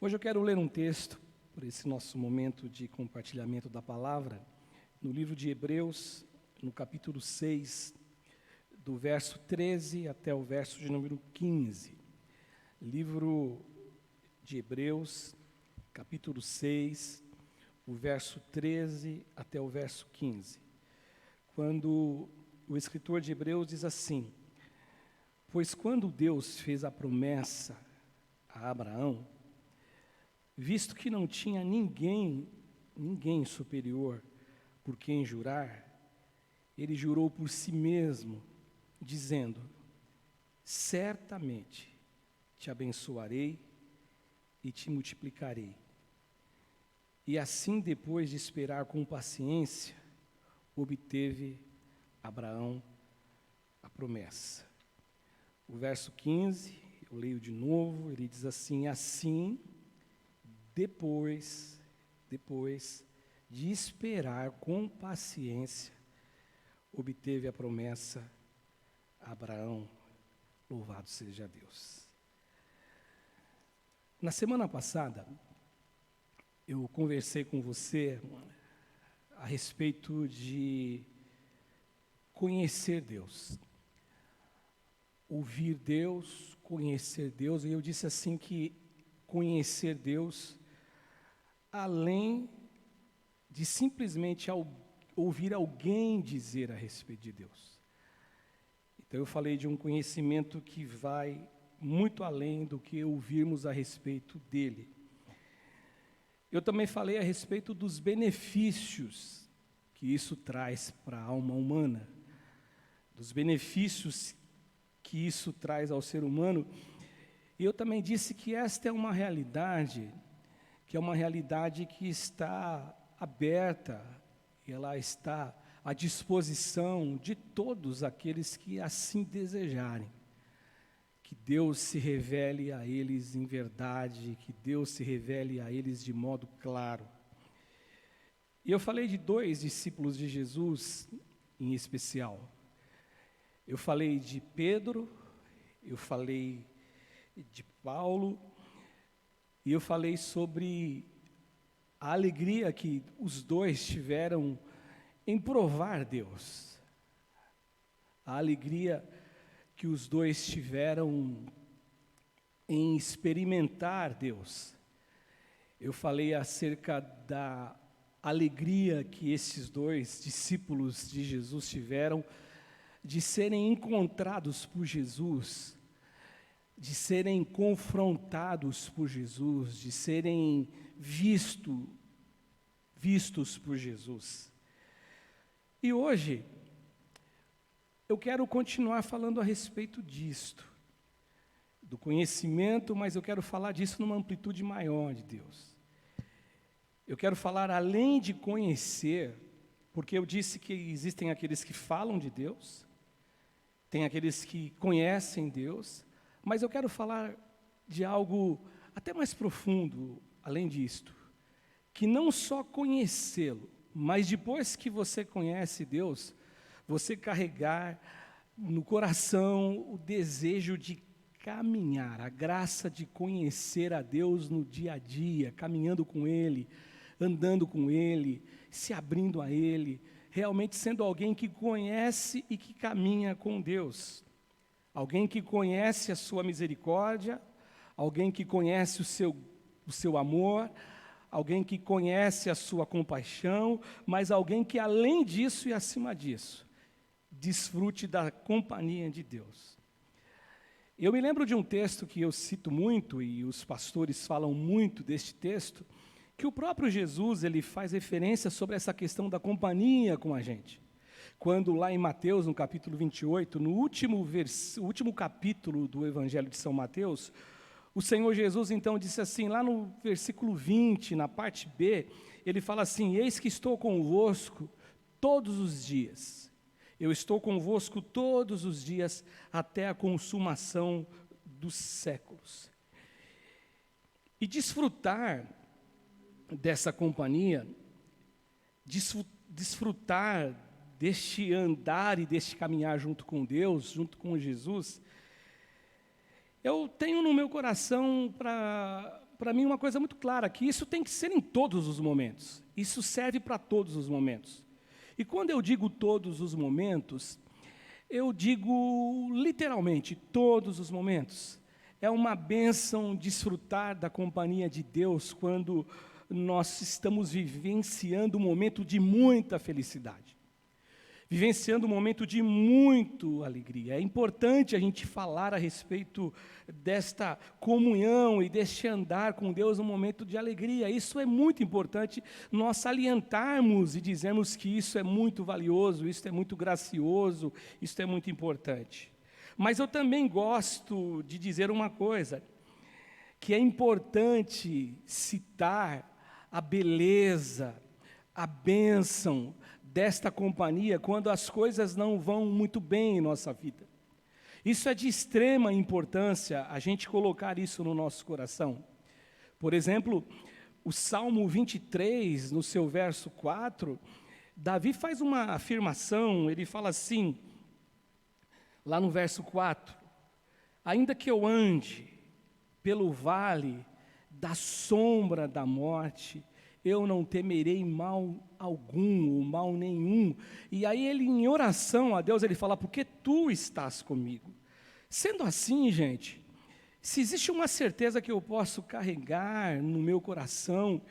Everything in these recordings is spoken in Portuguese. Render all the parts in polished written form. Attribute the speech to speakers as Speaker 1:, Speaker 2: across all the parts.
Speaker 1: Hoje eu quero ler um texto, por esse nosso momento de compartilhamento da palavra, no livro de Hebreus, no capítulo 6, do verso 13 até o verso de número 15. Livro de Hebreus, capítulo 6, o verso 13 até o verso 15. Quando o escritor de Hebreus diz assim: pois quando Deus fez a promessa a Abraão, visto que não tinha ninguém superior por quem jurar, ele jurou por si mesmo, dizendo: certamente te abençoarei e te multiplicarei. E assim, depois de esperar com paciência, obteve Abraão a promessa. O verso 15, eu leio de novo, ele diz assim: assim, depois de esperar com paciência, obteve a promessa a Abraão. Louvado seja Deus. Na semana passada, eu conversei com você a respeito de conhecer Deus, ouvir Deus, conhecer Deus, e eu disse assim que conhecer Deus, além de simplesmente ouvir alguém dizer a respeito de Deus. Então eu falei de um conhecimento que vai muito além do que ouvirmos a respeito dele. Eu também falei a respeito dos benefícios que isso traz para a alma humana, dos benefícios que isso traz ao ser humano. E eu também disse que esta é uma realidade, que está aberta, ela está à disposição de todos aqueles que assim desejarem. Que Deus se revele a eles em verdade, que Deus se revele a eles de modo claro. E eu falei de dois discípulos de Jesus em especial. Eu falei de Pedro, eu falei de Paulo, e eu falei sobre a alegria que os dois tiveram em provar Deus, a alegria que os dois tiveram em experimentar Deus. Eu falei acerca da alegria que esses dois discípulos de Jesus tiveram de serem encontrados por Jesus, de serem confrontados por Jesus, de serem vistos por Jesus. E hoje, eu quero continuar falando a respeito disto, do conhecimento, mas eu quero falar disso numa amplitude maior de Deus. Eu quero falar além de conhecer, porque eu disse que existem aqueles que falam de Deus, tem aqueles que conhecem Deus, mas eu quero falar de algo até mais profundo, além disto, que não só conhecê-lo, mas depois que você conhece Deus, você carregar no coração o desejo de caminhar, a graça de conhecer a Deus no dia a dia, caminhando com Ele, andando com Ele, se abrindo a Ele, realmente sendo alguém que conhece e que caminha com Deus. Alguém que conhece a sua misericórdia, alguém que conhece o seu amor, alguém que conhece a sua compaixão, mas alguém que além disso e acima disso, desfrute da companhia de Deus. Eu me lembro de um texto que eu cito muito, e os pastores falam muito deste texto, que o próprio Jesus ele faz referência sobre essa questão da companhia com a gente. Quando lá em Mateus, no capítulo 28, no último capítulo do Evangelho de São Mateus, o Senhor Jesus então disse assim, lá no versículo 20, na parte B, ele fala assim: eis que estou convosco todos os dias. Eu estou convosco todos os dias até a consumação dos séculos. E desfrutar dessa companhia desfrutar deste andar e deste caminhar junto com Deus, junto com Jesus, eu tenho no meu coração, para mim, uma coisa muito clara, que isso tem que ser em todos os momentos. Isso serve para todos os momentos. E quando eu digo todos os momentos, eu digo literalmente todos os momentos. É uma bênção desfrutar da companhia de Deus quando nós estamos vivenciando um momento de muita felicidade. Vivenciando um momento de muita alegria. É importante a gente falar a respeito desta comunhão e deste andar com Deus num momento de alegria. Isso é muito importante nós salientarmos e dizermos que isso é muito valioso, isso é muito gracioso, isso é muito importante. Mas eu também gosto de dizer uma coisa, que é importante citar a beleza, a bênção desta companhia quando as coisas não vão muito bem em nossa vida. Isso é de extrema importância, a gente colocar isso no nosso coração. Por exemplo, o Salmo 23, no seu verso 4, Davi faz uma afirmação, ele fala assim, lá no verso 4, ainda que eu ande pelo vale da sombra da morte, eu não temerei mal algum, ou mal nenhum. E aí ele, em oração a Deus, ele fala, porque tu estás comigo. Sendo assim, gente, se existe uma certeza que eu posso carregar no meu coração,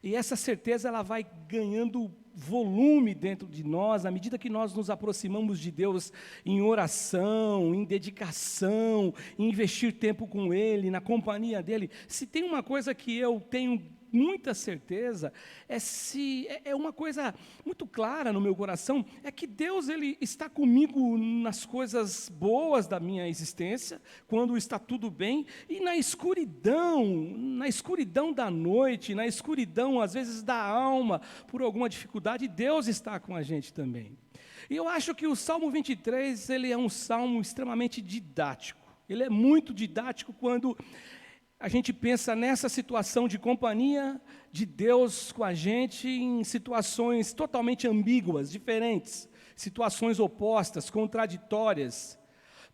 Speaker 1: e essa certeza ela vai ganhando volume dentro de nós, à medida que nós nos aproximamos de Deus em oração, em dedicação, em investir tempo com Ele, na companhia dEle. Se tem uma coisa que eu tenho muita certeza, é uma coisa muito clara no meu coração, é que Deus ele está comigo nas coisas boas da minha existência, quando está tudo bem, e na escuridão da noite, na escuridão às vezes da alma, por alguma dificuldade, Deus está com a gente também. E eu acho que o Salmo 23, ele é um salmo extremamente didático, ele é muito didático quando a gente pensa nessa situação de companhia de Deus com a gente em situações totalmente ambíguas, diferentes, situações opostas, contraditórias.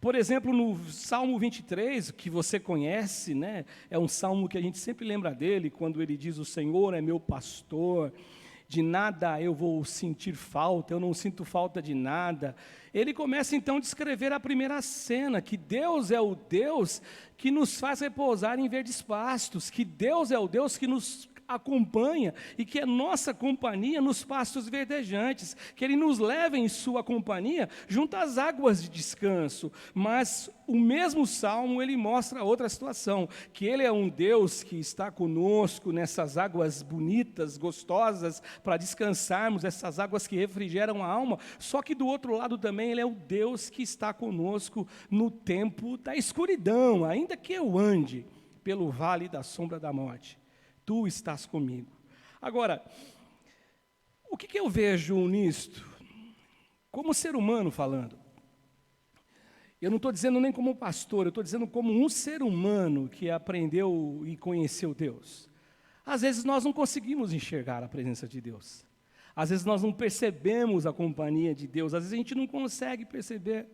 Speaker 1: Por exemplo, no Salmo 23, que você conhece, né, é um salmo que a gente sempre lembra dele, quando ele diz, o Senhor é meu pastor, de nada eu vou sentir falta, eu não sinto falta de nada. Ele começa então a descrever a primeira cena, que Deus é o Deus que nos faz repousar em verdes pastos, que Deus é o Deus que nos acompanha e que é nossa companhia nos pastos verdejantes, que Ele nos leva em sua companhia junto às águas de descanso. Mas o mesmo Salmo, ele mostra outra situação, que Ele é um Deus que está conosco nessas águas bonitas, gostosas, para descansarmos, essas águas que refrigeram a alma, só que do outro lado também Ele é o Deus que está conosco no tempo da escuridão, ainda que eu ande pelo vale da sombra da morte. Tu estás comigo. Agora, o que eu vejo nisto? Como ser humano falando. Eu não estou dizendo nem como pastor, eu estou dizendo como um ser humano que aprendeu e conheceu Deus. Às vezes nós não conseguimos enxergar a presença de Deus. Às vezes nós não percebemos a companhia de Deus, às vezes a gente não consegue perceber.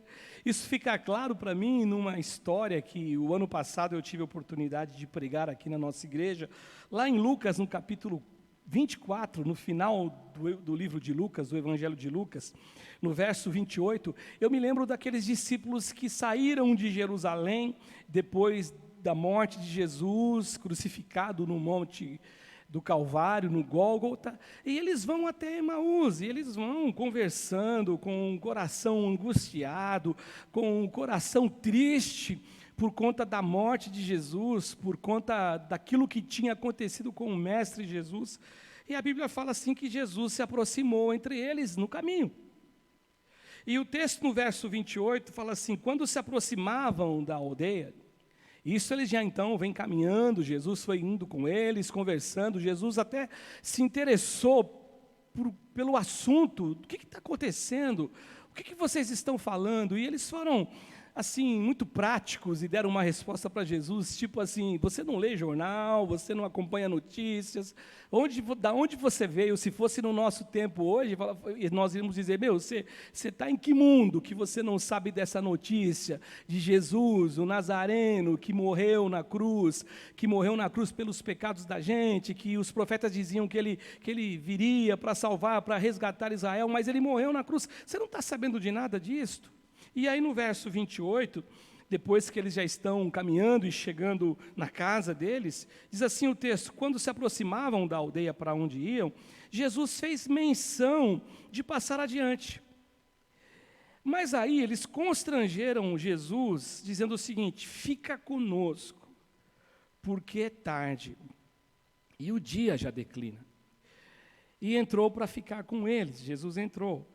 Speaker 1: Isso fica claro para mim numa história que o ano passado eu tive a oportunidade de pregar aqui na nossa igreja, lá em Lucas, no capítulo 24, no final do livro de Lucas, do Evangelho de Lucas, no verso 28, eu me lembro daqueles discípulos que saíram de Jerusalém depois da morte de Jesus, crucificado no monte do Calvário, no Gólgota, e eles vão até Emaús, e eles vão conversando com o coração angustiado, com o coração triste, por conta da morte de Jesus, por conta daquilo que tinha acontecido com o Mestre Jesus, e a Bíblia fala assim que Jesus se aproximou entre eles no caminho. E o texto no verso 28 fala assim, quando se aproximavam da aldeia, isso eles já então vêm caminhando, Jesus foi indo com eles, conversando, Jesus até se interessou pelo assunto, o que está acontecendo, o que vocês estão falando, e eles foram assim, muito práticos e deram uma resposta para Jesus, tipo assim: você não lê jornal, você não acompanha notícias, da onde você veio? Se fosse no nosso tempo hoje, nós iríamos dizer: meu, você está em que mundo que você não sabe dessa notícia de Jesus, o Nazareno, que morreu na cruz pelos pecados da gente, que os profetas diziam que ele viria para salvar, para resgatar Israel, mas ele morreu na cruz. Você não está sabendo de nada disto? E aí no verso 28, depois que eles já estão caminhando e chegando na casa deles, diz assim o texto: quando se aproximavam da aldeia para onde iam, Jesus fez menção de passar adiante. Mas aí eles constrangeram Jesus, dizendo o seguinte: fica conosco, porque é tarde, e o dia já declina. E entrou para ficar com eles, Jesus entrou.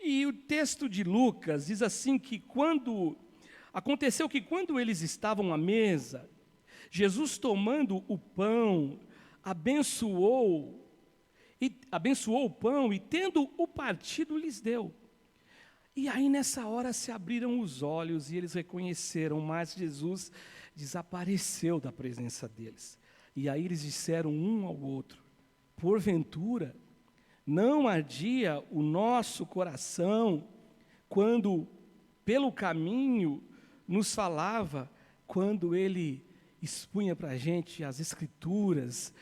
Speaker 1: E o texto de Lucas diz assim que quando eles estavam à mesa, Jesus, tomando o pão, abençoou o pão e, tendo o partido, lhes deu. E aí nessa hora se abriram os olhos e eles reconheceram, mas Jesus desapareceu da presença deles. E aí eles disseram um ao outro: porventura não ardia o nosso coração quando pelo caminho nos falava, quando ele expunha para a gente as Escrituras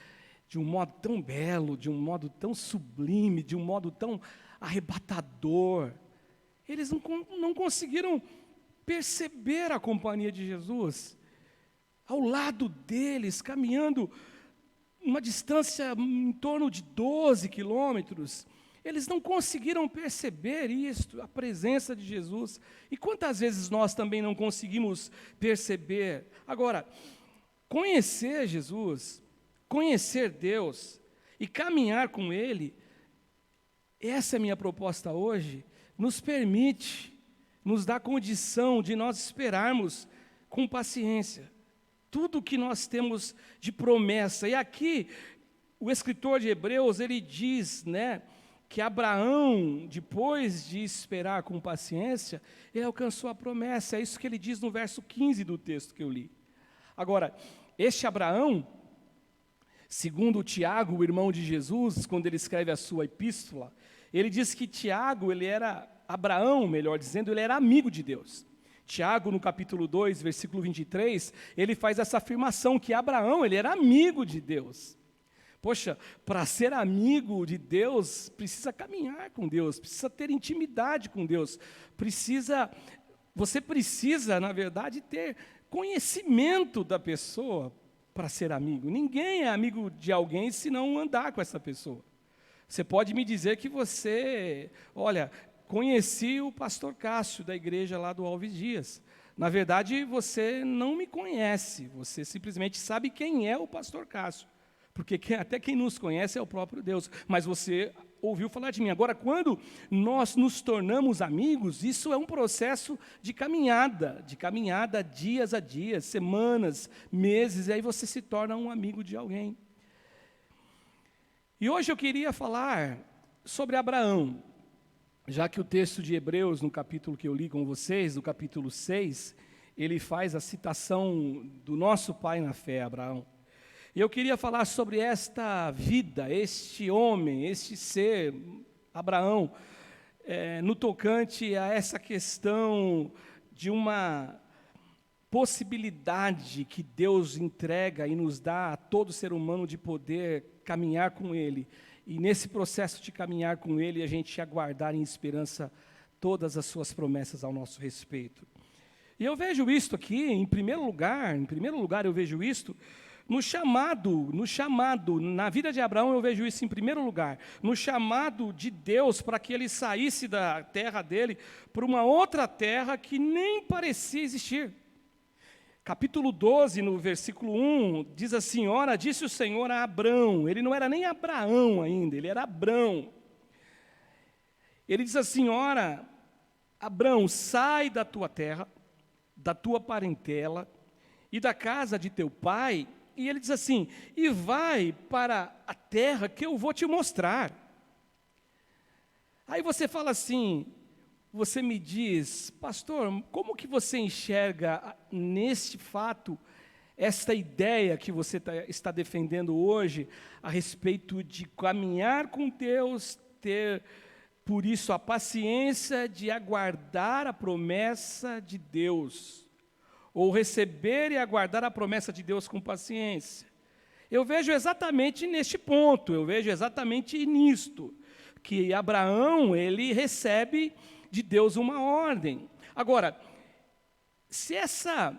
Speaker 1: de um modo tão belo, de um modo tão sublime, de um modo tão arrebatador? Eles não conseguiram perceber a companhia de Jesus ao lado deles, caminhando uma distância em torno de 12 quilômetros. Eles não conseguiram perceber isto, a presença de Jesus. E quantas vezes nós também não conseguimos perceber? Agora, conhecer Jesus, conhecer Deus e caminhar com Ele, essa é a minha proposta hoje, nos permite, nos dá condição de nós esperarmos com paciência tudo que nós temos de promessa. E aqui, o escritor de Hebreus, ele diz, que Abraão, depois de esperar com paciência, ele alcançou a promessa. É isso que ele diz no verso 15 do texto que eu li. Agora, este Abraão, segundo o Tiago, o irmão de Jesus, quando ele escreve a sua epístola, ele diz que Abraão, melhor dizendo, ele era amigo de Deus. Tiago, no capítulo 2, versículo 23, ele faz essa afirmação que Abraão, ele era amigo de Deus. Poxa, para ser amigo de Deus, precisa caminhar com Deus, precisa ter intimidade com Deus, você precisa, na verdade, ter conhecimento da pessoa para ser amigo. Ninguém é amigo de alguém se não andar com essa pessoa. Você pode me dizer que conheci o pastor Cássio, da igreja lá do Alves Dias. Na verdade, você não me conhece, você simplesmente sabe quem é o pastor Cássio, porque até quem nos conhece é o próprio Deus, mas você ouviu falar de mim. Agora, quando nós nos tornamos amigos, isso é um processo de caminhada dias a dias, semanas, meses, e aí você se torna um amigo de alguém. E hoje eu queria falar sobre Abraão, já que o texto de Hebreus, no capítulo que eu li com vocês, no capítulo 6, ele faz a citação do nosso pai na fé, Abraão. E eu queria falar sobre esta vida, este homem, este ser, Abraão, no tocante a essa questão de uma possibilidade que Deus entrega e nos dá a todo ser humano de poder caminhar com Ele. E nesse processo de caminhar com Ele, a gente aguardar em esperança todas as suas promessas ao nosso respeito. E eu vejo isto aqui, em primeiro lugar eu vejo isto no chamado, na vida de Abraão eu vejo isso em primeiro lugar, no chamado de Deus para que ele saísse da terra dele para uma outra terra que nem parecia existir. Capítulo 12, no versículo 1, diz assim: ora, disse o Senhor a Abrão, ele não era nem Abraão ainda, ele era Abrão. Ele diz assim: ora, Abrão, sai da tua terra, da tua parentela e da casa de teu pai, e ele diz assim: e vai para a terra que eu vou te mostrar. Aí você fala assim: você me diz, pastor, como que você enxerga neste fato esta ideia que você está defendendo hoje a respeito de caminhar com Deus, ter por isso a paciência de aguardar a promessa de Deus, ou receber e aguardar a promessa de Deus com paciência? Eu vejo exatamente neste ponto, eu vejo exatamente nisto, que Abraão, ele recebe de Deus uma ordem. Agora, se essa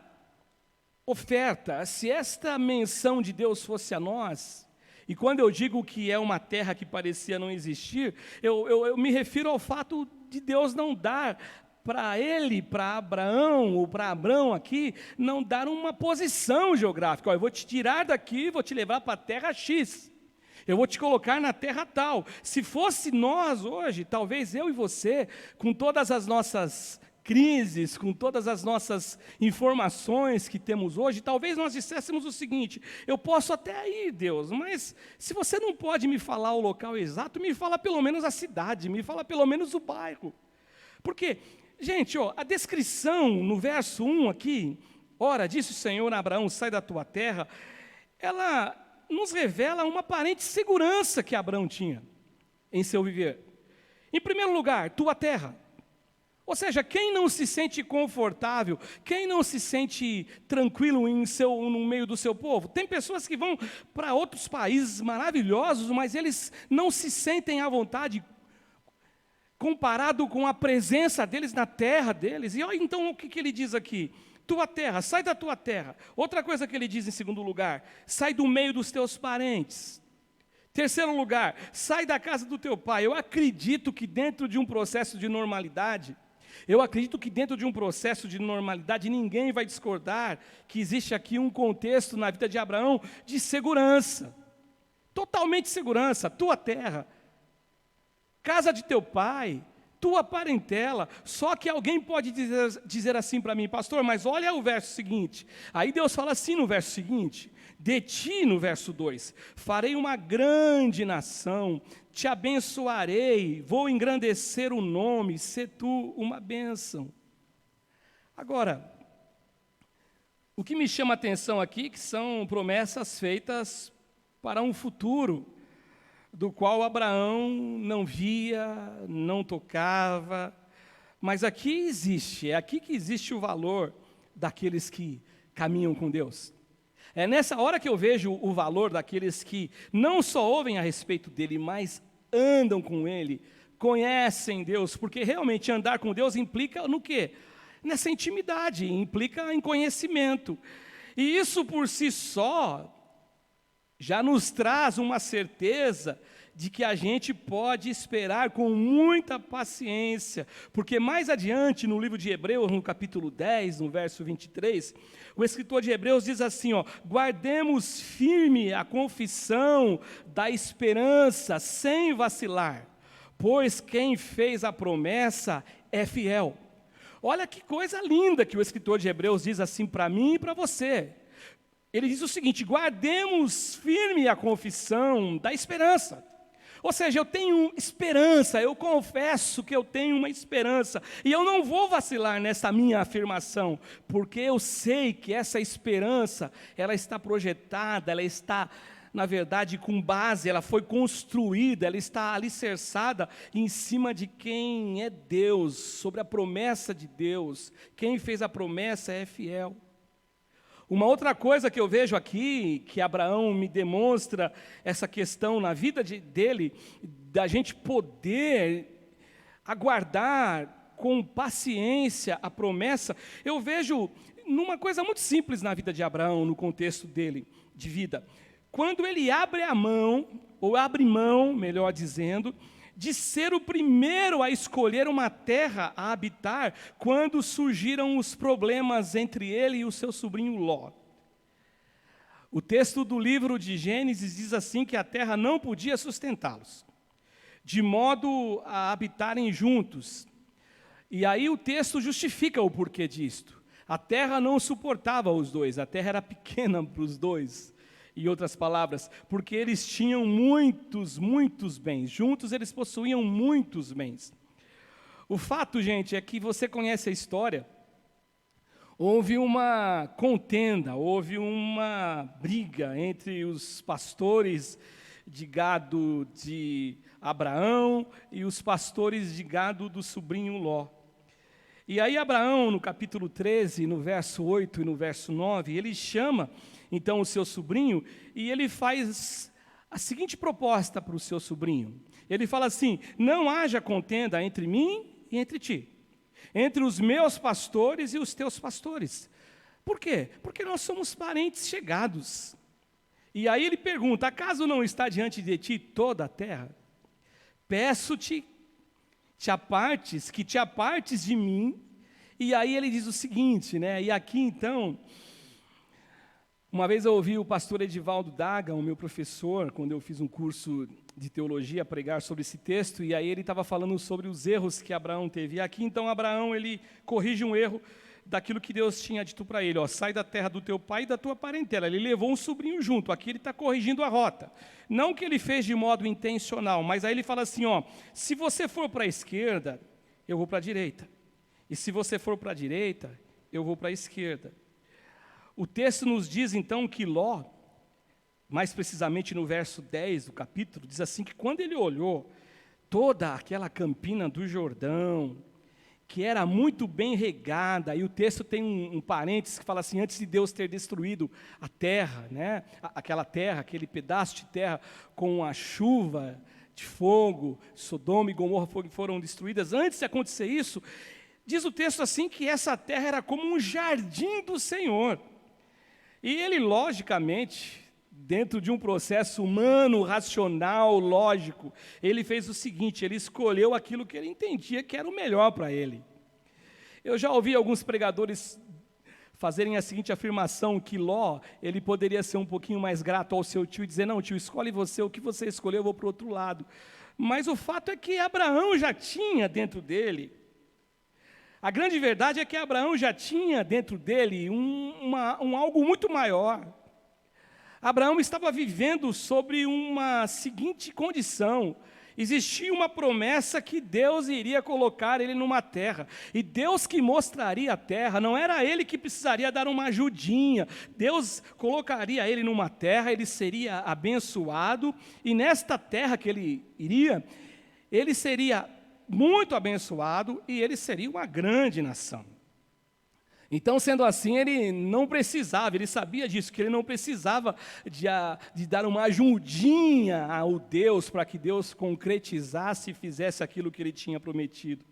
Speaker 1: oferta, se esta menção de Deus fosse a nós, e quando eu digo que é uma terra que parecia não existir, eu me refiro ao fato de Deus não dar para ele, para Abraão, ou para Abrão aqui, não dar uma posição geográfica. Ó, eu vou te tirar daqui, vou te levar para a terra X. Eu vou te colocar na terra tal. Se fosse nós hoje, talvez eu e você, com todas as nossas crises, com todas as nossas informações que temos hoje, talvez nós disséssemos o seguinte: eu posso até ir, Deus, mas se você não pode me falar o local exato, me fala pelo menos a cidade, me fala pelo menos o bairro. Porque, gente, ó, a descrição no verso 1 aqui, ora, disse o Senhor a Abraão, sai da tua terra, ela nos revela uma aparente segurança que Abraão tinha em seu viver. Em primeiro lugar, tua terra. Ou seja, quem não se sente confortável, quem não se sente tranquilo no meio do seu povo? Tem pessoas que vão para outros países maravilhosos, mas eles não se sentem à vontade comparado com a presença deles na terra deles. E olha então o que ele diz aqui: tua terra, sai da tua terra. Outra coisa que ele diz em segundo lugar: sai do meio dos teus parentes. Terceiro lugar, sai da casa do teu pai. Eu acredito que dentro de um processo de normalidade, ninguém vai discordar que existe aqui um contexto na vida de Abraão de segurança, totalmente segurança. Tua terra, casa de teu pai, tua parentela. Só que alguém pode dizer assim para mim: pastor, mas olha o verso seguinte. Aí Deus fala assim no verso seguinte: de ti, no verso 2, farei uma grande nação, te abençoarei, vou engrandecer o nome, sê tu uma bênção. Agora, o que me chama a atenção aqui, que são promessas feitas para um futuro, do qual Abraão não via, não tocava, mas aqui é aqui que existe o valor daqueles que caminham com Deus. É nessa hora que eu vejo o valor daqueles que não só ouvem a respeito dele, mas andam com ele, conhecem Deus, porque realmente andar com Deus implica no quê? Nessa intimidade, implica em conhecimento. E isso por si só já nos traz uma certeza de que a gente pode esperar com muita paciência, porque mais adiante no livro de Hebreus, no capítulo 10, no verso 23, o escritor de Hebreus diz assim, ó: guardemos firme a confissão da esperança sem vacilar, pois quem fez a promessa é fiel. Olha que coisa linda que o escritor de Hebreus diz assim para mim e para você. Ele diz o seguinte: guardemos firme a confissão da esperança. Ou seja, eu tenho esperança, eu confesso que eu tenho uma esperança, e eu não vou vacilar nessa minha afirmação, porque eu sei que essa esperança, ela está projetada, ela está, na verdade, com base, ela foi construída, ela está alicerçada em cima de quem é Deus, sobre a promessa de Deus. Quem fez a promessa é fiel. Uma outra coisa que eu vejo aqui, que Abraão me demonstra essa questão na vida dele, da gente poder aguardar com paciência a promessa, eu vejo numa coisa muito simples na vida de Abraão, no contexto dele, de vida. Quando ele abre a mão, ou abre mão, melhor dizendo, de ser o primeiro a escolher uma terra a habitar, quando surgiram os problemas entre ele e o seu sobrinho Ló. O texto do livro de Gênesis diz assim que a terra não podia sustentá-los, de modo a habitarem juntos. E aí o texto justifica o porquê disto. A terra não suportava os dois, a terra era pequena para os dois. Em outras palavras, porque eles tinham muitos bens. Juntos eles possuíam muitos bens. O fato, gente, é que você conhece a história. Houve uma contenda, houve uma briga entre os pastores de gado de Abraão e os pastores de gado do sobrinho Ló. E aí Abraão, no capítulo 13, no verso 8 e no verso 9, ele chama então o seu sobrinho e ele faz a seguinte proposta para o seu sobrinho. Ele fala assim: não haja contenda entre mim e entre ti, entre os meus pastores e os teus pastores. Por quê? Porque nós somos parentes chegados. E aí ele pergunta: acaso não está diante de ti toda a terra? Peço-te, que te apartes de mim. E aí ele diz o seguinte, né? E aqui então, uma vez eu ouvi o pastor Edivaldo Daga, o meu professor, quando eu fiz um curso de teologia, pregar sobre esse texto, e aí ele estava falando sobre os erros que Abraão teve. E aqui então Abraão, ele corrige um erro daquilo que Deus tinha dito para ele, ó, sai da terra do teu pai e da tua parentela. Ele levou um sobrinho junto, aqui ele está corrigindo a rota. Não que ele fez de modo intencional, mas aí ele fala assim, ó, se você for para a esquerda, eu vou para a direita. E se você for para a direita, eu vou para a esquerda. O texto nos diz então que Ló, mais precisamente no verso 10 do capítulo, diz assim que quando ele olhou toda aquela campina do Jordão, que era muito bem regada, e o texto tem um parênteses que fala assim, antes de Deus ter destruído a terra, né? Aquela terra, aquele pedaço de terra com a chuva de fogo, Sodoma e Gomorra foram destruídas, antes de acontecer isso, diz o texto assim que essa terra era como um jardim do Senhor. E ele, logicamente, dentro de um processo humano, racional, lógico, ele fez o seguinte, ele escolheu aquilo que ele entendia que era o melhor para ele. Eu já ouvi alguns pregadores fazerem a seguinte afirmação, que Ló, ele poderia ser um pouquinho mais grato ao seu tio e dizer, não, tio, escolhe você, o que você escolheu, eu vou para o outro lado. Mas o fato é que Abraão já tinha dentro dele, a grande verdade é que Abraão já tinha dentro dele algo muito maior. Abraão estava vivendo sobre uma seguinte condição. Existia uma promessa que Deus iria colocar ele numa terra. E Deus que mostraria a terra, não era ele que precisaria dar uma ajudinha. Deus colocaria ele numa terra, ele seria abençoado. E nesta terra que ele iria, ele seria muito abençoado e ele seria uma grande nação. Então, sendo assim, ele não precisava, ele sabia disso, que ele não precisava de dar uma ajudinha ao Deus para que Deus concretizasse e fizesse aquilo que ele tinha prometido.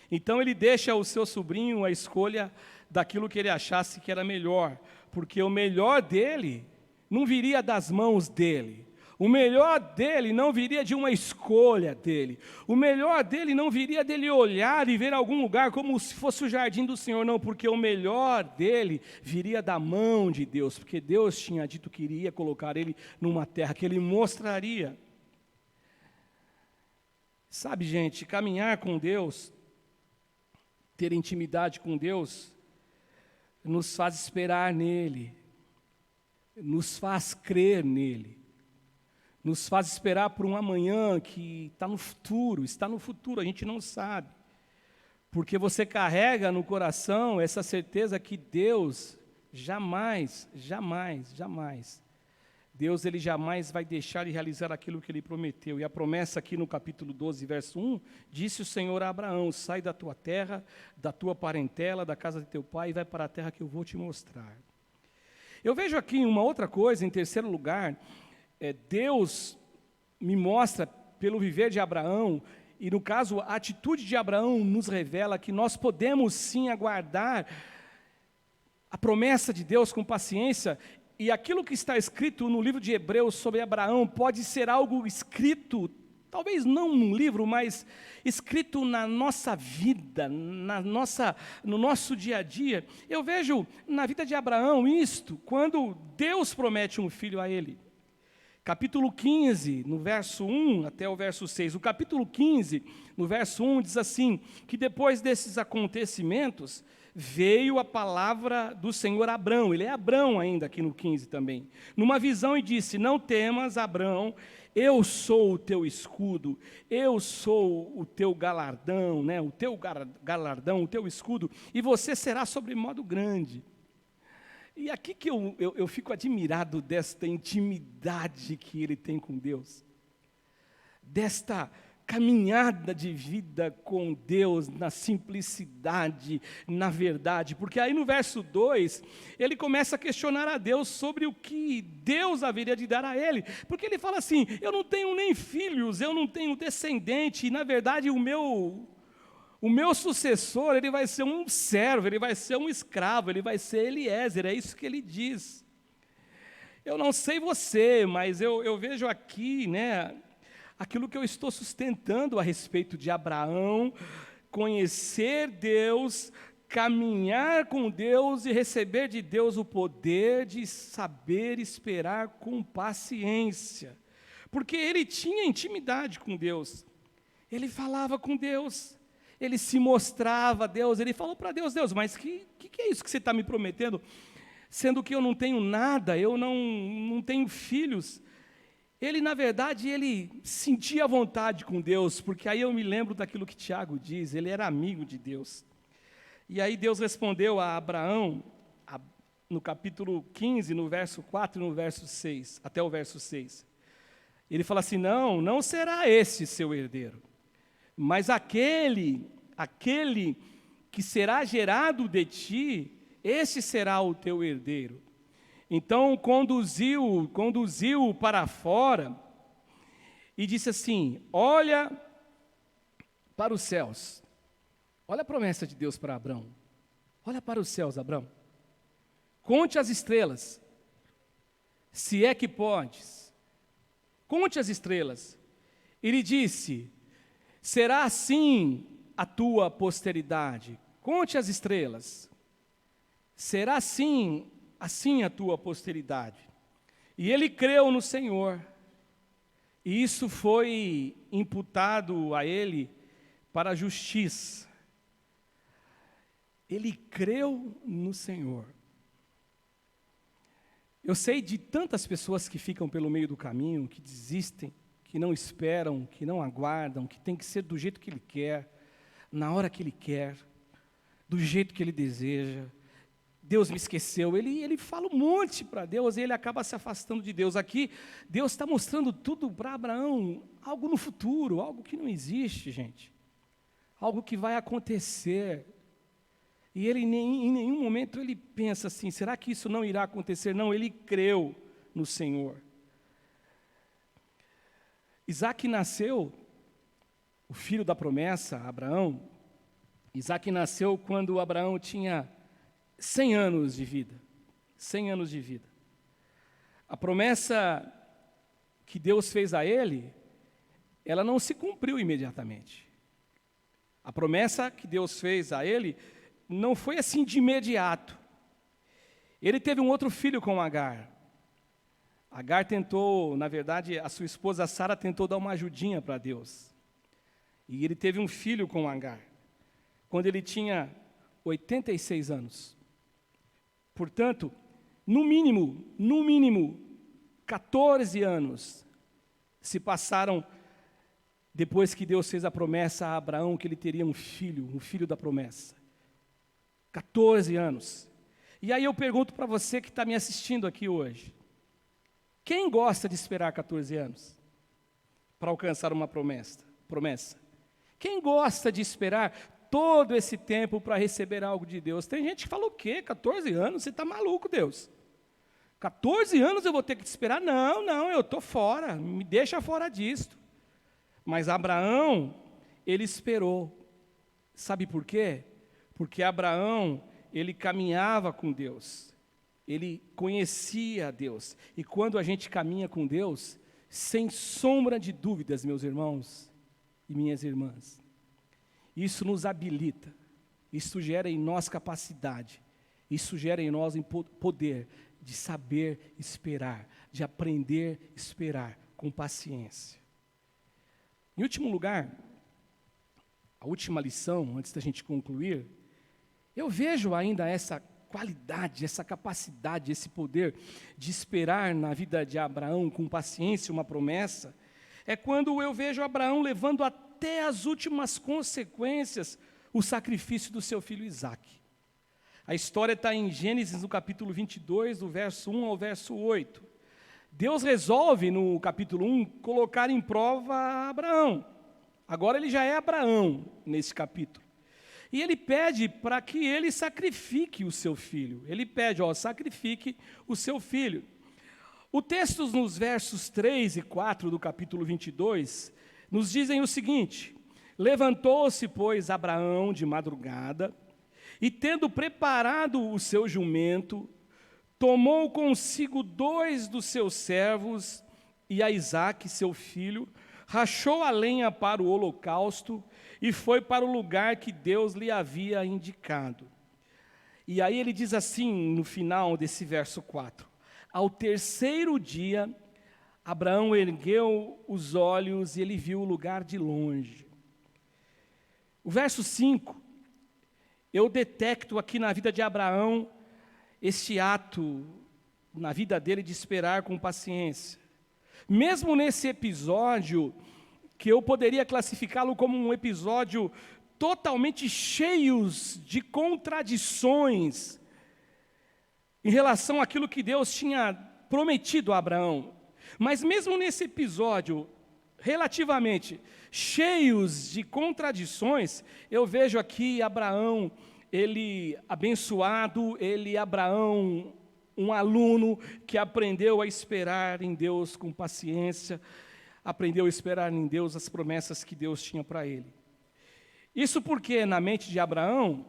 Speaker 1: Então, ele deixa ao seu sobrinho a escolha daquilo que ele achasse que era melhor, porque o melhor dele não viria das mãos dele. O melhor dele não viria de uma escolha dele. O melhor dele não viria dele olhar e ver algum lugar como se fosse o jardim do Senhor, não, porque o melhor dele viria da mão de Deus, porque Deus tinha dito que iria colocar ele numa terra que ele mostraria. Sabe, gente, caminhar com Deus, ter intimidade com Deus, nos faz esperar nele, nos faz crer nele. Nos faz esperar por um amanhã que está no futuro, a gente não sabe. Porque você carrega no coração essa certeza que Deus jamais, Deus ele jamais vai deixar de realizar aquilo que ele prometeu. E a promessa aqui no capítulo 12, verso 1, disse o Senhor a Abraão, sai da tua terra, da tua parentela, da casa de teu pai e vai para a terra que eu vou te mostrar. Eu vejo aqui uma outra coisa, em terceiro lugar, Deus me mostra, pelo viver de Abraão, e no caso, a atitude de Abraão nos revela que nós podemos sim aguardar a promessa de Deus com paciência, e aquilo que está escrito no livro de Hebreus sobre Abraão pode ser algo escrito, talvez não num livro, mas escrito na nossa vida, no nosso dia a dia. Eu vejo na vida de Abraão isto, quando Deus promete um filho a ele. Capítulo 15, no verso 1 até o verso 6. O capítulo 15, no verso 1, diz assim, que depois desses acontecimentos, veio a palavra do Senhor a Abrão, ele é Abrão ainda aqui no 15 também, numa visão e disse: não temas, Abrão, eu sou o teu escudo, eu sou o teu galardão, né? O teu galardão, o teu escudo, e você será sobremodo grande. E aqui que eu fico admirado desta intimidade que ele tem com Deus, desta caminhada de vida com Deus, na simplicidade, na verdade, porque aí no verso 2, ele começa a questionar a Deus sobre o que Deus haveria de dar a ele, porque ele fala assim: eu não tenho nem filhos, eu não tenho descendente, e na verdade o meu sucessor, ele vai ser um servo, ele vai ser um escravo, ele vai ser Eliezer, é isso que ele diz. Eu não sei você, mas eu vejo aqui, né, aquilo que eu estou sustentando a respeito de Abraão, conhecer Deus, caminhar com Deus e receber de Deus o poder de saber esperar com paciência, porque ele tinha intimidade com Deus, ele falava com Deus, ele se mostrava a Deus, ele falou para Deus: Deus, mas que é isso que você está me prometendo, sendo que eu não tenho nada, eu não tenho filhos. Ele, na verdade, ele sentia vontade com Deus, porque aí eu me lembro daquilo que Tiago diz, ele era amigo de Deus. E aí Deus respondeu a Abraão, no capítulo 15, no verso 4 e no verso 6, até o verso 6. Ele fala assim: não será esse seu herdeiro, mas aquele que será gerado de ti, esse será o teu herdeiro. Então conduziu para fora e disse assim: olha para os céus. Olha a promessa de Deus para Abrão. Olha para os céus, Abrão. Conte as estrelas, se é que podes. Conte as estrelas. Ele disse: será assim a tua posteridade. Conte as estrelas. Será assim a tua posteridade. E ele creu no Senhor, e isso foi imputado a ele para a justiça. Ele creu no Senhor. Eu sei de tantas pessoas que ficam pelo meio do caminho, que desistem, que não esperam, que não aguardam, que tem que ser do jeito que ele quer, na hora que ele quer, do jeito que ele deseja. Deus me esqueceu, ele fala um monte para Deus e ele acaba se afastando de Deus. Aqui, Deus está mostrando tudo para Abraão, algo no futuro, algo que não existe, gente. Algo que vai acontecer. E ele em nenhum momento ele pensa assim: será que isso não irá acontecer? Não, ele creu no Senhor. Isaac nasceu, o filho da promessa, Abraão. Isaac nasceu quando Abraão tinha 100 anos de vida. 100 anos de vida. A promessa que Deus fez a ele, ela não se cumpriu imediatamente. A promessa que Deus fez a ele não foi assim de imediato. Ele teve um outro filho com Agar. Agar tentou, na verdade, a sua esposa Sara tentou dar uma ajudinha para Deus. E ele teve um filho com Agar, quando ele tinha 86 anos. Portanto, no mínimo, 14 anos se passaram depois que Deus fez a promessa a Abraão que ele teria um filho da promessa. 14 anos. E aí eu pergunto para você que está me assistindo aqui hoje: quem gosta de esperar 14 anos para alcançar uma promessa? Quem gosta de esperar todo esse tempo para receber algo de Deus? Tem gente que fala: o quê? 14 anos? Você está maluco, Deus? 14 anos eu vou ter que te esperar? Não, eu estou fora, me deixa fora disto. Mas Abraão, ele esperou. Sabe por quê? Porque Abraão, ele caminhava com Deus, ele conhecia a Deus. E quando a gente caminha com Deus, sem sombra de dúvidas, meus irmãos e minhas irmãs, isso nos habilita, isso gera em nós capacidade, isso gera em nós poder de saber esperar, de aprender a esperar com paciência. Em último lugar, a última lição, antes da gente concluir, Eu vejo ainda essa qualidade, essa capacidade, esse poder de esperar na vida de Abraão com paciência uma promessa, é quando eu vejo Abraão levando até as últimas consequências o sacrifício do seu filho Isaque. A história está em Gênesis, no capítulo 22, do verso 1 ao verso 8. Deus resolve, no capítulo 1, colocar em prova Abraão. Agora ele já é Abraão, nesse capítulo. E ele pede para que ele sacrifique o seu filho. Ele pede, sacrifique o seu filho. O texto nos versos 3 e 4 do capítulo 22, nos dizem o seguinte: levantou-se, pois, Abraão de madrugada, e tendo preparado o seu jumento, tomou consigo 2 dos seus servos e a Isaque, seu filho, rachou a lenha para o holocausto e foi para o lugar que Deus lhe havia indicado. E aí ele diz assim, no final desse verso 4, ao terceiro dia, Abraão ergueu os olhos e ele viu o lugar de longe. O verso 5, eu detecto aqui na vida de Abraão este ato, na vida dele, de esperar com paciência. Mesmo nesse episódio, que eu poderia classificá-lo como um episódio totalmente cheio de contradições em relação àquilo que Deus tinha prometido a Abraão. Mas mesmo nesse episódio, relativamente cheios de contradições, eu vejo aqui Abraão, ele abençoado, Abraão, um aluno que aprendeu a esperar em Deus com paciência, aprendeu a esperar em Deus as promessas que Deus tinha para ele. Isso porque na mente de Abraão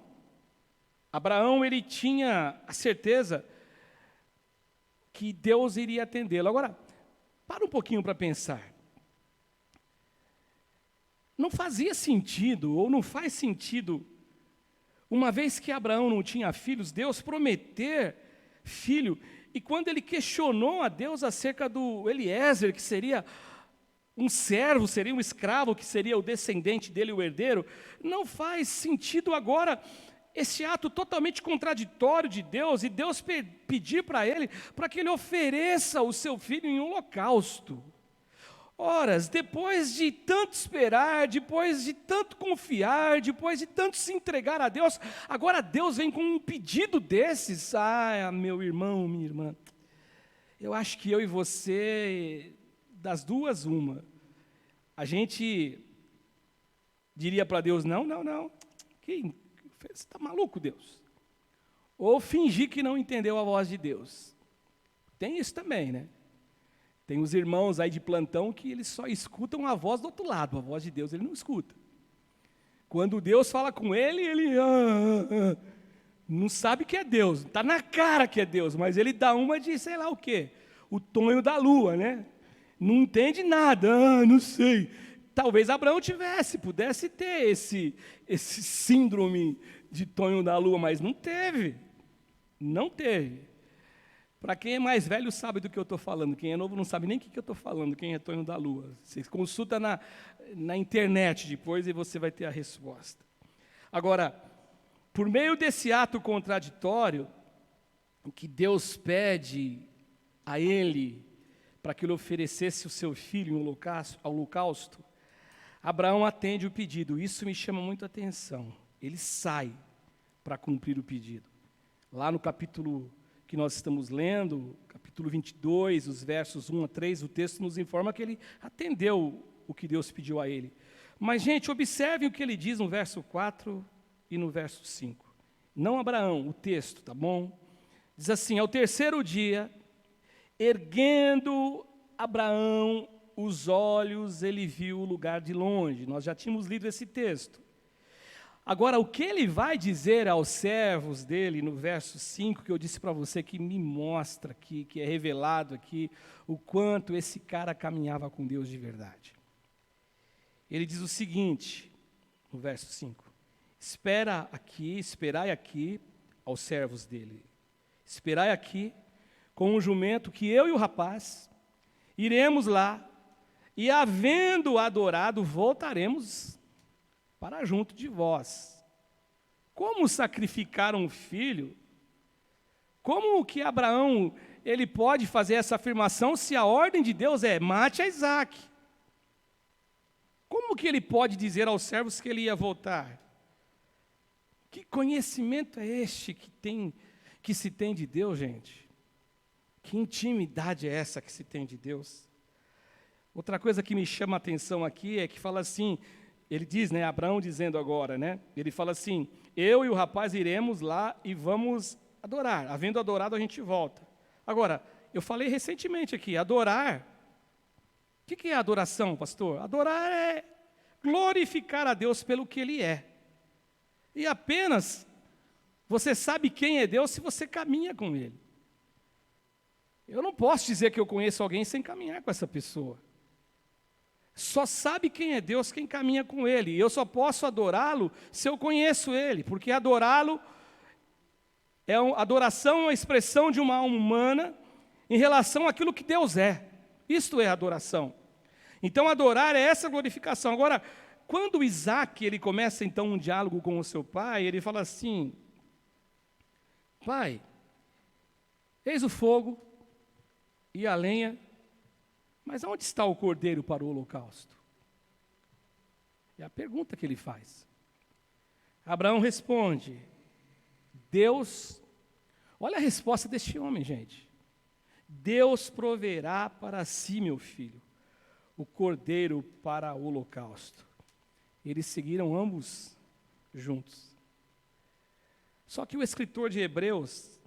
Speaker 1: ele tinha a certeza que Deus iria atendê-lo. Agora, para um pouquinho para pensar. Não fazia sentido, ou não faz sentido, uma vez que Abraão não tinha filhos, Deus prometer filho, e quando ele questionou a Deus acerca do Eliezer, que seria um servo, seria um escravo, que seria o descendente dele, o herdeiro, não faz sentido agora esse ato totalmente contraditório de Deus, e Deus pedir para ele, para que ele ofereça o seu filho em holocausto. Ora, depois de tanto esperar, depois de tanto confiar, depois de tanto se entregar a Deus, agora Deus vem com um pedido desses. Ah, meu irmão, minha irmã, eu acho que eu e você, das duas, uma. A gente diria para Deus, não, você está maluco, Deus? Ou fingir que não entendeu a voz de Deus. Tem isso também, né? Tem os irmãos aí de plantão que eles só escutam a voz do outro lado, a voz de Deus ele não escuta. Quando Deus fala com ele, ele não sabe que é Deus, está na cara que é Deus, mas ele dá uma de sei lá o quê, o tonho da lua, né? Não entende nada, não sei. Talvez Abraão pudesse ter esse síndrome de tonho da lua, mas não teve. Para quem é mais velho sabe do que eu estou falando, quem é novo não sabe nem o que eu estou falando, quem é tonho da lua. Você consulta na internet depois e você vai ter a resposta. Agora, por meio desse ato contraditório, o que Deus pede a ele, para que ele oferecesse o seu filho em holocausto, Abraão atende o pedido. Isso me chama muito a atenção. Ele sai para cumprir o pedido. Lá no capítulo que nós estamos lendo, capítulo 22, os versos 1 a 3, o texto nos informa que ele atendeu o que Deus pediu a ele. Mas, gente, observem o que ele diz no verso 4 e no verso 5. Não Abraão, o texto, tá bom? Diz assim, ao terceiro dia, erguendo Abraão os olhos, ele viu o lugar de longe. Nós já tínhamos lido esse texto. Agora, o que ele vai dizer aos servos dele, no verso 5, que eu disse para você, que me mostra aqui, que é revelado aqui, o quanto esse cara caminhava com Deus de verdade. Ele diz o seguinte, no verso 5, esperai aqui aos servos dele, esperai aqui com o jumento que eu e o rapaz iremos lá, e havendo adorado, voltaremos para junto de vós. como sacrificar um filho? Como que Abraão ele pode fazer essa afirmação se a ordem de Deus é mate a Isaac? Como que ele pode dizer aos servos que ele ia voltar? Que conhecimento é este que se tem de Deus, gente? Que intimidade é essa que se tem de Deus? Outra coisa que me chama a atenção aqui é que fala assim, ele diz, né, Abraão dizendo agora, né? Ele fala assim, eu e o rapaz iremos lá e vamos adorar. Havendo adorado, a gente volta. Agora, eu falei recentemente aqui, adorar. O que é adoração, pastor? Adorar é glorificar a Deus pelo que Ele é. E apenas você sabe quem é Deus se você caminha com Ele. Eu não posso dizer que eu conheço alguém sem caminhar com essa pessoa. Só sabe quem é Deus quem caminha com Ele. E eu só posso adorá-lo se eu conheço Ele, porque adorá-lo adoração é uma expressão de uma alma humana em relação àquilo que Deus é. Isto é adoração. Então adorar é essa glorificação. Agora, quando Isaac ele começa então um diálogo com o seu pai, ele fala assim: pai, eis o fogo e a lenha, mas onde está o cordeiro para o holocausto? É a pergunta que ele faz. Abraão responde: Deus, olha a resposta deste homem, gente. Deus proverá para si, meu filho, o cordeiro para o holocausto. Eles seguiram ambos juntos. Só que o escritor de Hebreus,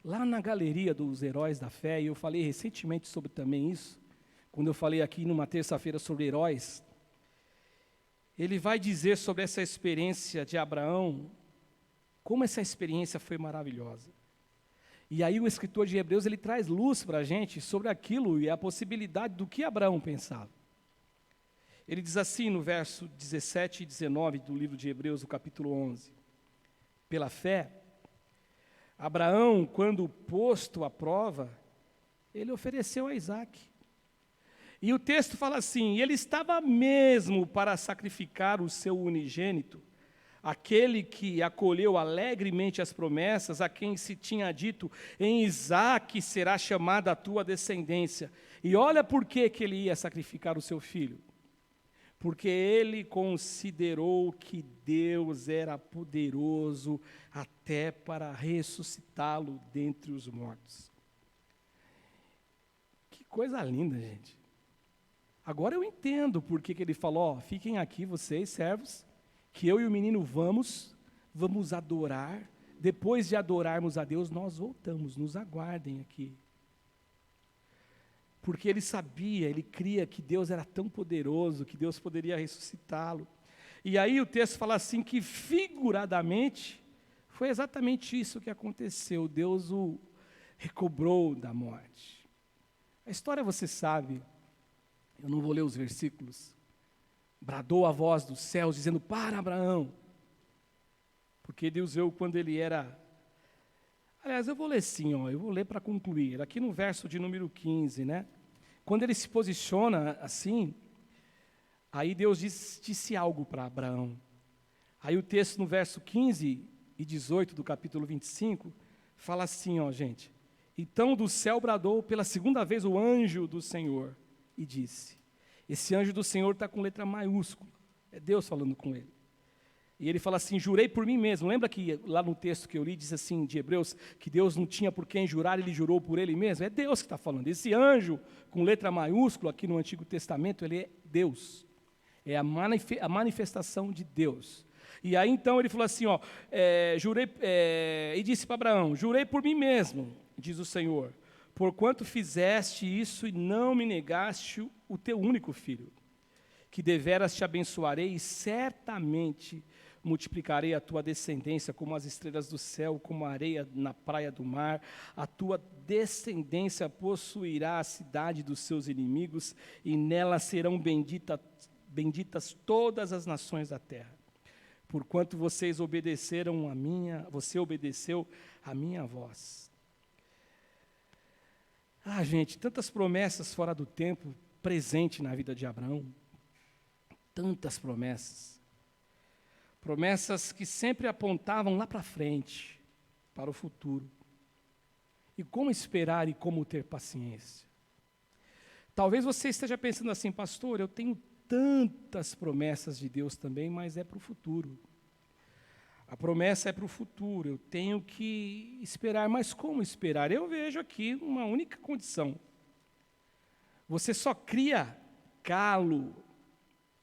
Speaker 1: lá na galeria dos heróis da fé, e eu falei recentemente sobre também isso, quando eu falei aqui numa terça-feira sobre heróis, ele vai dizer sobre essa experiência de Abraão, como essa experiência foi maravilhosa. E aí o escritor de Hebreus, ele traz luz para a gente sobre aquilo e a possibilidade do que Abraão pensava. Ele diz assim no verso 17 e 19 do livro de Hebreus, o capítulo 11. Pela fé, Abraão, quando posto à prova, ele ofereceu a Isaac. E o texto fala assim: ele estava mesmo para sacrificar o seu unigênito, aquele que acolheu alegremente as promessas, a quem se tinha dito, em Isaque será chamada a tua descendência. E olha por que ele ia sacrificar o seu filho. Porque ele considerou que Deus era poderoso até para ressuscitá-lo dentre os mortos. Que coisa linda, gente. Agora eu entendo por que ele falou: ó, fiquem aqui vocês, servos, que eu e o menino vamos adorar. Depois de adorarmos a Deus, nós voltamos, nos aguardem aqui. Porque ele sabia, ele cria que Deus era tão poderoso, que Deus poderia ressuscitá-lo. E aí o texto fala assim que figuradamente, foi exatamente isso que aconteceu. Deus o recobrou da morte. A história você sabe, eu não vou ler os versículos. Bradou a voz dos céus, dizendo: para, Abraão. Porque Deus viu quando ele era... Aliás, eu vou ler sim, eu vou ler para concluir. Aqui no verso de número 15, né? Quando ele se posiciona assim, aí Deus disse algo para Abraão. Aí o texto no verso 15 e 18 do capítulo 25, fala assim, gente. Então do céu bradou pela segunda vez o anjo do Senhor e disse... Esse anjo do Senhor está com letra maiúscula. É Deus falando com ele. E ele fala assim: jurei por mim mesmo. Lembra que lá no texto que eu li, diz assim, de Hebreus, que Deus não tinha por quem jurar, ele jurou por ele mesmo? É Deus que está falando. Esse anjo com letra maiúscula aqui no Antigo Testamento, ele é Deus. É a manifestação de Deus. E aí então ele falou assim, e disse para Abraão: jurei por mim mesmo, diz o Senhor, porquanto fizeste isso e não me negaste o teu único filho, que deveras te abençoarei e certamente multiplicarei a tua descendência como as estrelas do céu, como a areia na praia do mar. A tua descendência possuirá a cidade dos seus inimigos e nela serão benditas todas as nações da terra. Porquanto você obedeceu a minha voz. Gente, tantas promessas fora do tempo presente na vida de Abraão. Tantas promessas. Promessas que sempre apontavam lá para frente, para o futuro. E como esperar e como ter paciência? Talvez você esteja pensando assim, pastor, eu tenho tantas promessas de Deus também, mas é para o futuro. A promessa é para o futuro, eu tenho que esperar, mas como esperar? Eu vejo aqui uma única condição. Você só cria calo,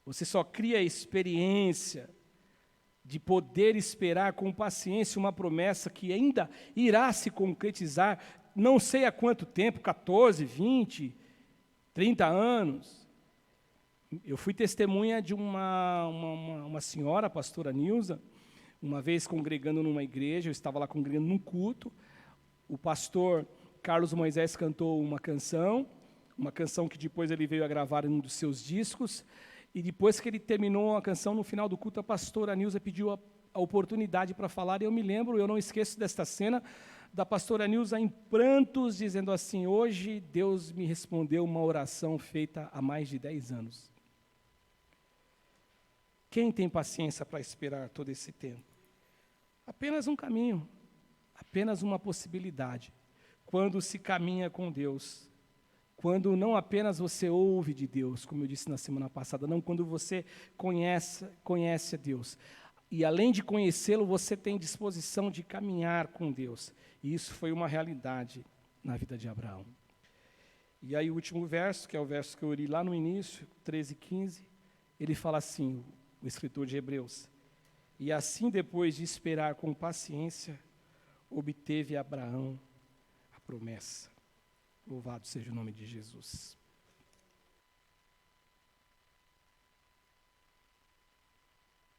Speaker 1: você só cria experiência de poder esperar com paciência uma promessa que ainda irá se concretizar, não sei há quanto tempo, 14, 20, 30 anos. Eu fui testemunha de uma senhora, a pastora Nilza, uma vez congregando numa igreja, eu estava lá congregando num culto, o pastor Carlos Moisés cantou uma canção que depois ele veio a gravar em um dos seus discos, e depois que ele terminou a canção, no final do culto, a pastora Nilza pediu a oportunidade para falar, e eu me lembro, eu não esqueço desta cena, da pastora Nilza em prantos, dizendo assim, hoje Deus me respondeu uma oração feita há mais de 10 anos. Quem tem paciência para esperar todo esse tempo? Apenas um caminho, apenas uma possibilidade. Quando se caminha com Deus, quando não apenas você ouve de Deus, como eu disse na semana passada, não, quando você conhece a Deus. E além de conhecê-lo, você tem disposição de caminhar com Deus. E isso foi uma realidade na vida de Abraão. E aí o último verso, que é o verso que eu li lá no início, 13 e 15, ele fala assim, o escritor de Hebreus, e assim depois de esperar com paciência, obteve Abraão a promessa. Louvado seja o nome de Jesus.